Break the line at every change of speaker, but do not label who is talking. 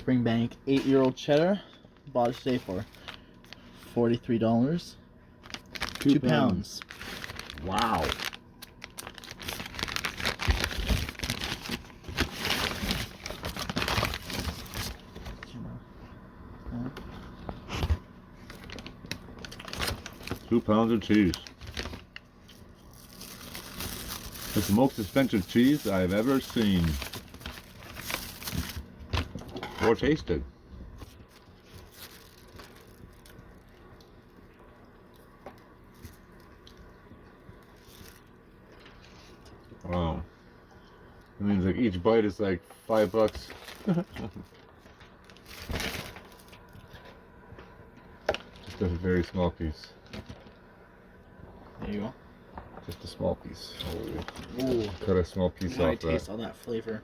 Springbank 8-year-old cheddar. Bought it today for $43. 2 pounds.
Wow. £2 of cheese. It's the most expensive cheese I've ever seen or tasted. Wow. It means like each bite is like $5. Just a very small piece.
There you go.
Just a small piece.
Ooh.
Cut a small piece
Now I
off that.
taste all that flavor.